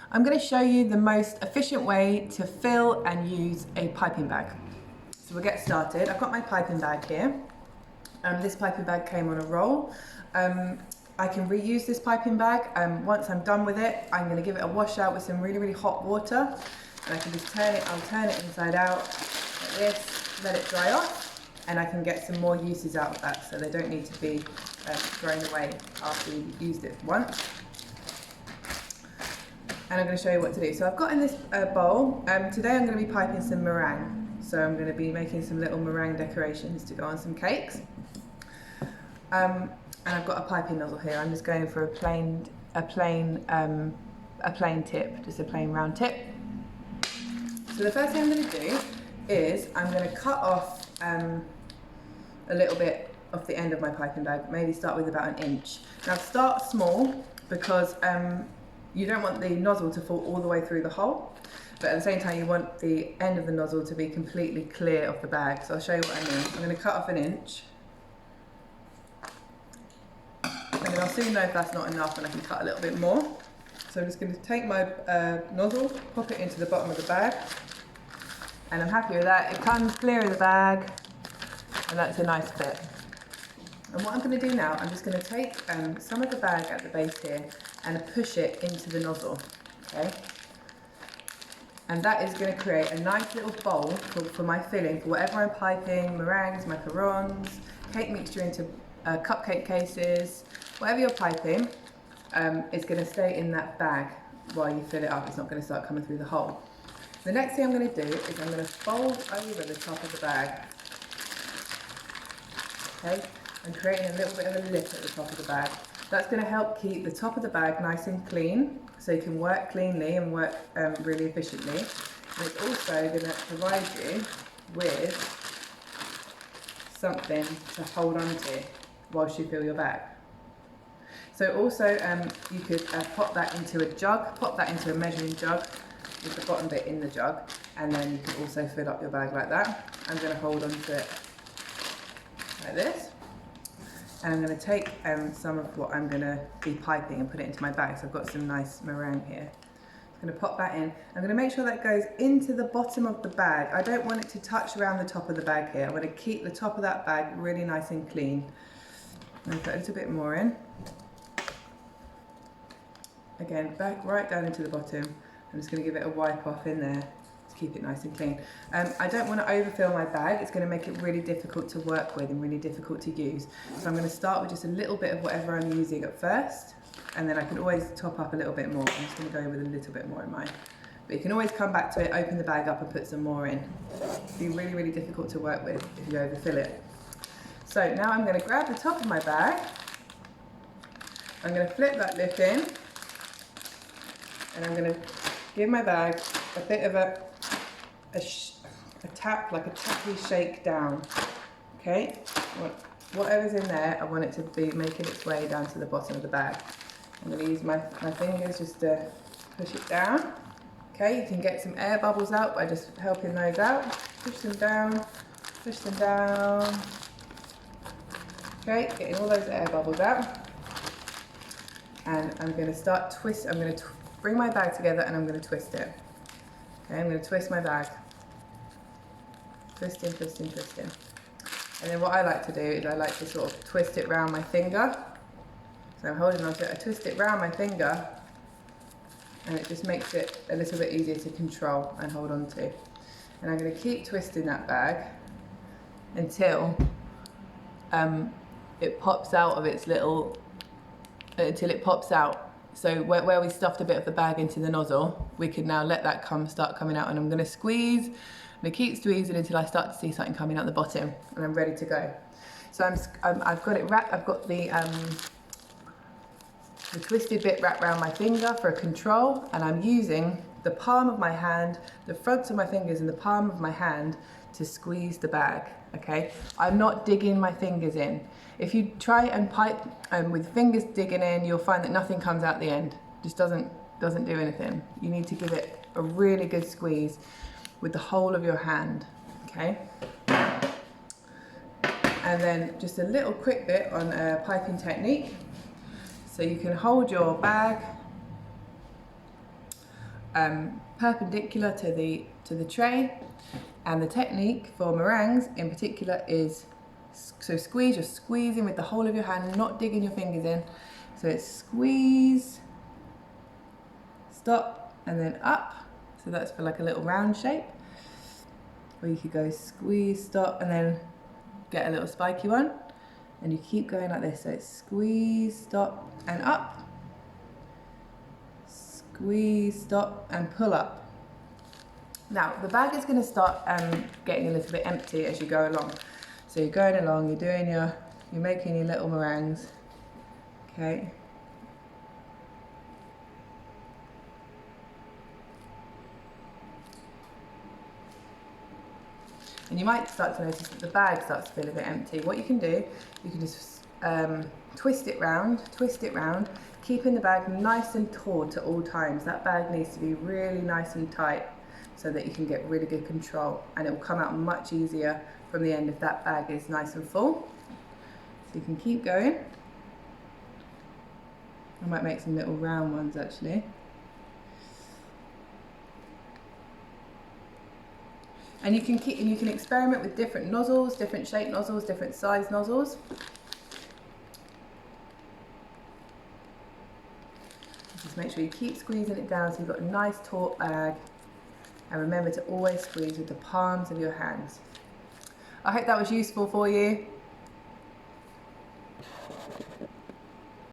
I'm going to show you the most efficient way to fill and use a piping bag. So we'll get started. I've got my piping bag here. This piping bag came on a roll. I can reuse this piping bag. Once I'm done with it, I'm going to give it a wash out with some really hot water, and I can just turn it inside out like this, let it dry off, and I can get some more uses out of that, so they don't need to be thrown away after you've used it once. And I'm going to show you what to do. So I've got in this bowl, today I'm going to be piping some meringue. So I'm going to be making some little meringue decorations to go on some cakes. And I've got a piping nozzle here. I'm just going for a plain tip, just a plain round tip. So the first thing I'm going to do is I'm going to cut off a little bit off the end of my piping bag, maybe start with about 1 inch. Now start small because you don't want the nozzle to fall all the way through the hole, but at the same time you want the end of the nozzle to be completely clear of the bag. So I'll show you what I mean. I'm going to cut off 1 inch, and then I'll soon know if that's not enough and I can cut a little bit more. So I'm just going to take my nozzle, pop it into the bottom of the bag, and I'm happy with that. It comes clear of the bag, and that's a nice fit. And what I'm going to do now, I'm just going to take some of the bag at the base here and push it into the nozzle, okay? And that is going to create a nice little bowl for my filling, for whatever I'm piping, meringues, macarons, cake mixture into cupcake cases, whatever you're piping, it's going to stay in that bag while you fill it up. It's not going to start coming through the hole. The next thing I'm going to do is I'm going to fold over the top of the bag, okay? And creating a little bit of a lip at the top of the bag. That's going to help keep the top of the bag nice and clean, so you can work cleanly and work really efficiently. And it's also going to provide you with something to hold on to whilst you fill your bag. So also you could pop that into a jug, pop that into a measuring jug with the bottom bit in the jug, and then you can also fill up your bag like that. I'm going to hold on to it like this. And I'm going to take some of what I'm going to be piping and put it into my bag. So I've got some nice meringue here. I'm going to pop that in. I'm going to make sure that goes into the bottom of the bag. I don't want it to touch around the top of the bag here. I want to keep the top of that bag really nice and clean. I'm going to put a little bit more in. Again, back right down into the bottom. I'm just going to give it a wipe off in there to keep it nice and clean. I don't want to overfill my bag. It's going to make it really difficult to work with and really difficult to use. So I'm going to start with just a little bit of whatever I'm using at first, and then I can always top up a little bit more. I'm just going to go with a little bit more in mine. But you can always come back to it, open the bag up and put some more in. It'll be really difficult to work with if you overfill it. So now I'm going to grab the top of my bag. I'm going to flip that lip in, and I'm going to give my bag a bit of a tap, like a tappy shake down, okay? Whatever's in there, I want it to be making its way down to the bottom of the bag. I'm going to use my fingers just to push it down, okay? You can get some air bubbles out by just helping those out. Push them down, okay? Getting all those air bubbles out. And I'm going to start I'm going to bring my bag together and I'm going to twist it. Okay, I'm going to twist my bag. Twisting. And then what I like to do is I like to sort of twist it round my finger. So I'm holding on to it, I twist it round my finger, and it just makes it a little bit easier to control and hold on to. And I'm going to keep twisting that bag until it pops out of its little, until it pops out. So where we stuffed a bit of the bag into the nozzle, we can now let that start coming out, and I'm going to squeeze. I'm going to keep squeezing until I start to see something coming out the bottom, and I'm ready to go. So I've got it wrapped. I've got the twisted bit wrapped around my finger for a control, and I'm using the palm of my hand, the fronts of my fingers, and the palm of my hand to squeeze the bag. Okay, I'm not digging my fingers in. If you try and pipe with fingers digging in, you'll find that nothing comes out the end. Just doesn't do anything. You need to give it a really good squeeze with the whole of your hand. Okay. And then just a little quick bit on piping technique. So you can hold your bag perpendicular to the tray. And the technique for meringues in particular is, so squeeze, you're squeezing with the whole of your hand, not digging your fingers in. So it's squeeze, stop, and then up. So that's for like a little round shape. Or you could go squeeze, stop, and then get a little spiky one. And you keep going like this. So it's squeeze, stop, and up. Squeeze, stop, and pull up. Now, the bag is going to start getting a little bit empty as you go along. So you're going along, you're making your little meringues, okay? And you might start to notice that the bag starts to feel a bit empty. What you can do, you can just twist it round, keeping the bag nice and taut at all times. That bag needs to be really nice and tight so that you can get really good control, and it will come out much easier from the end if that bag is nice and full. So you can keep going. I might make some little round ones actually. And you can experiment with different nozzles, different shape nozzles, different size nozzles. Just make sure you keep squeezing it down so you've got a nice taut bag. And remember to always squeeze with the palms of your hands. I hope that was useful for you.